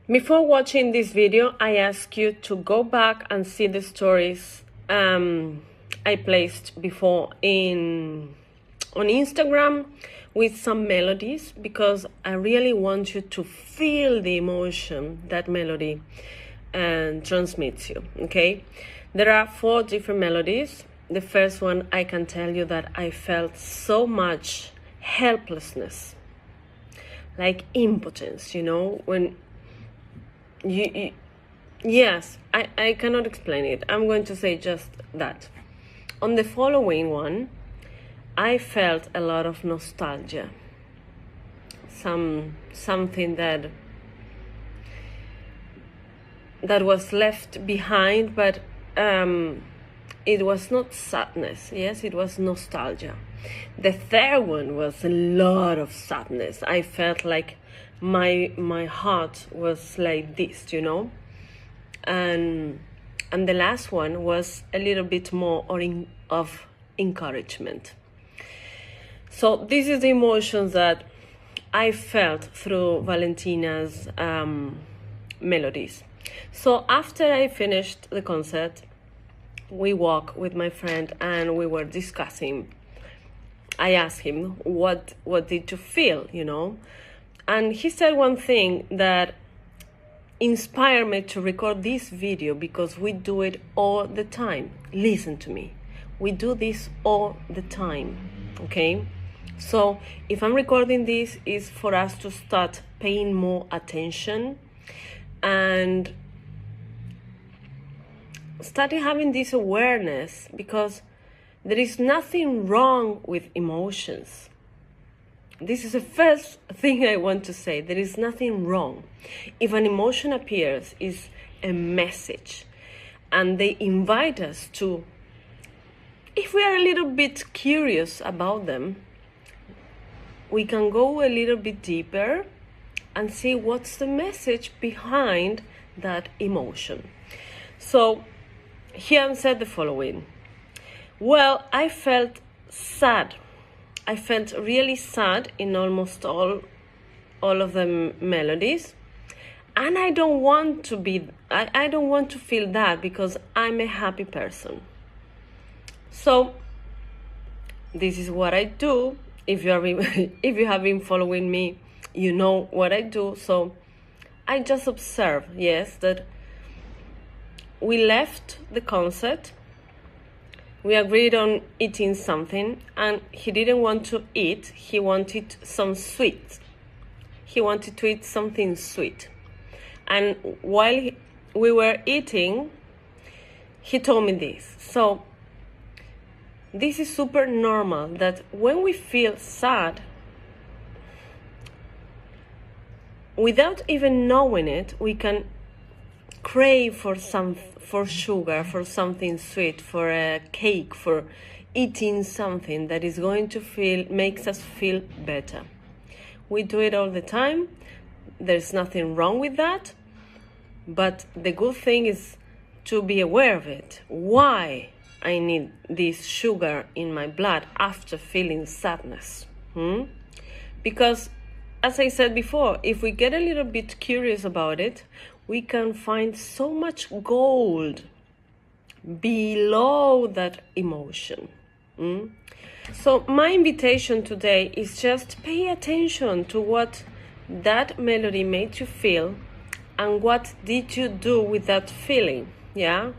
Before watching this video, I ask you to go back and see the stories I placed before on Instagram with some melodies, because I really want you to feel the emotion that melody transmits you, okay? There are 4 different melodies. The first one, I can tell you that I felt so much helplessness, like impotence, when yes, I cannot explain it. I'm going to say just that. On the following one, I felt a lot of nostalgia. Something that was left behind, but it was not sadness. Yes, it was nostalgia. The third one was a lot of sadness. I felt like my heart was like this, and the last one was a little bit more of encouragement. So this is the emotions that I felt through Valentina's melodies. So after I finished the concert, we walked with my friend and we were discussing. I asked him, what did you feel, And he said one thing that inspired me to record this video, because we do it all the time. Listen to me. We do this all the time, okay? So if I'm recording this, is for us to start paying more attention and starting having this awareness, because there is nothing wrong with emotions. This is the first thing I want to say. There is nothing wrong. If an emotion appears, it's a message. And they invite us to, if we are a little bit curious about them, we can go a little bit deeper and see what's the message behind that emotion. So here said the following. Well, I felt sad. I felt really sad in almost all of the melodies, and I don't want to feel that, because I'm a happy person. So this is what I do. If you have been following me, you know what I do. So I just observe, yes, that we left the concert. We agreed on eating something, and he didn't want to eat. He wanted some sweet. He wanted to eat something sweet. And while we were eating, he told me this. So this is super normal, that when we feel sad, without even knowing it, we can crave for sugar, for something sweet, for a cake, for eating something that is going to makes us feel better. We do it all the time. There's nothing wrong with that, but the good thing is to be aware of it. Why I need this sugar in my blood after feeling sadness? Because, as I said before, if we get a little bit curious about it, we can find so much gold below that emotion. So my invitation today is just pay attention to what that melody made you feel, and what did you do with that feeling, yeah?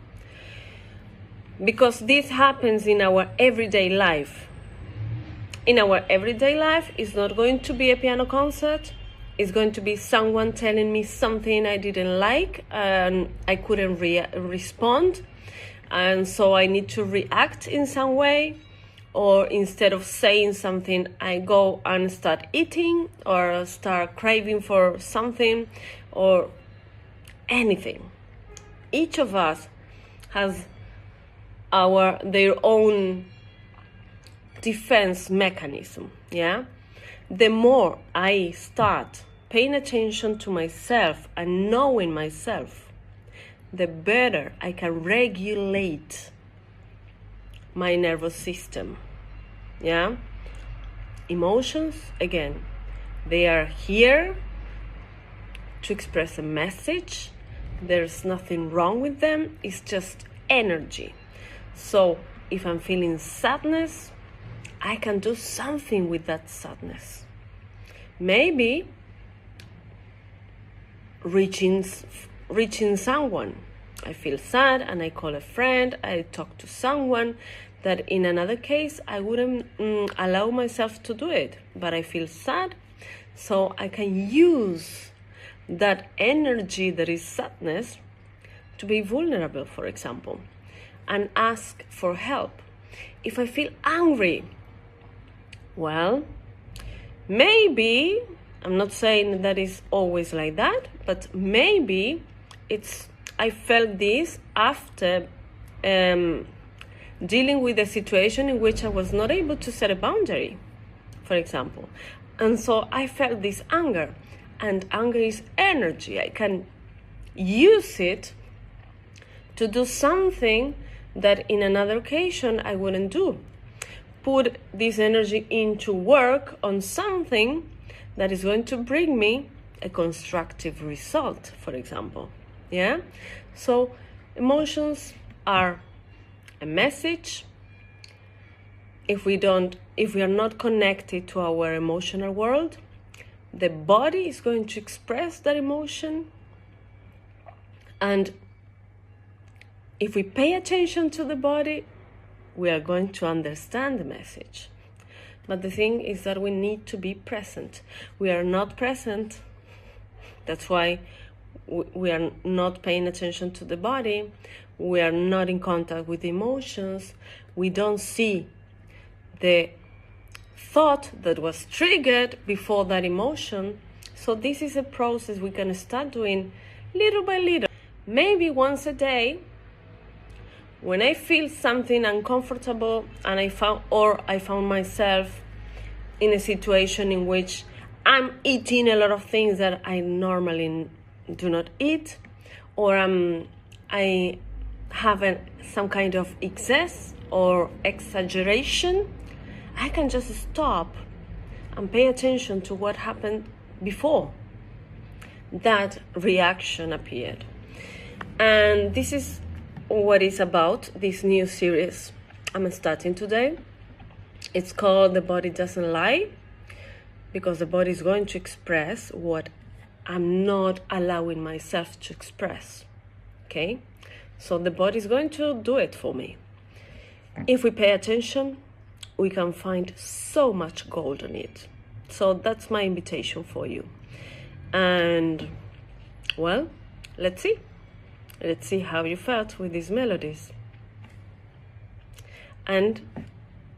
Because this happens in our everyday life. In our everyday life, it's not going to be a piano concert. It's going to be someone telling me something I didn't like and I couldn't respond. And so I need to react in some way. Or instead of saying something, I go and start eating or start craving for something or anything. Each of us has their own defense mechanism, yeah? The more I start paying attention to myself and knowing myself, the better I can regulate my nervous system, yeah? Emotions, again, they are here to express a message. There's nothing wrong with them. It's just energy. So if I'm feeling sadness, I can do something with that sadness. Maybe reaching someone. I feel sad and I call a friend, I talk to someone that in another case I wouldn't allow myself to do it, but I feel sad, so I can use that energy that is sadness to be vulnerable, for example, and ask for help. If I feel angry, well, maybe, I'm not saying that it's always like that, but maybe I felt this after dealing with a situation in which I was not able to set a boundary, for example. And so I felt this anger, and anger is energy. I can use it to do something that in another occasion I wouldn't do. Put this energy into work on something that is going to bring me a constructive result, for example. Yeah? So emotions are a message. If we are not connected to our emotional world, the body is going to express that emotion. And if we pay attention to the body, we are going to understand the message. But the thing is that we need to be present. We are not present. That's why we are not paying attention to the body. We are not in contact with emotions. We don't see the thought that was triggered before that emotion. So this is a process we can start doing little by little. Maybe once a day, when I feel something uncomfortable and I found myself in a situation in which I'm eating a lot of things that I normally do not eat, or I have some kind of excess or exaggeration, I can just stop and pay attention to what happened before that reaction appeared. And this is what it's about, this new series I'm starting today. It's called The Body Doesn't Lie, because the body is going to express what I'm not allowing myself to express. Okay? So the body is going to do it for me. If we pay attention, we can find so much gold in it. So that's my invitation for you. And, well, let's see. Let's see how you felt with these melodies. And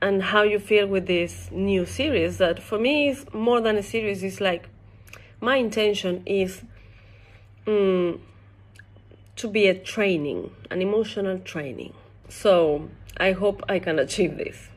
how you feel with this new series that for me is more than a series. It's like my intention is to be a training, an emotional training. So I hope I can achieve this.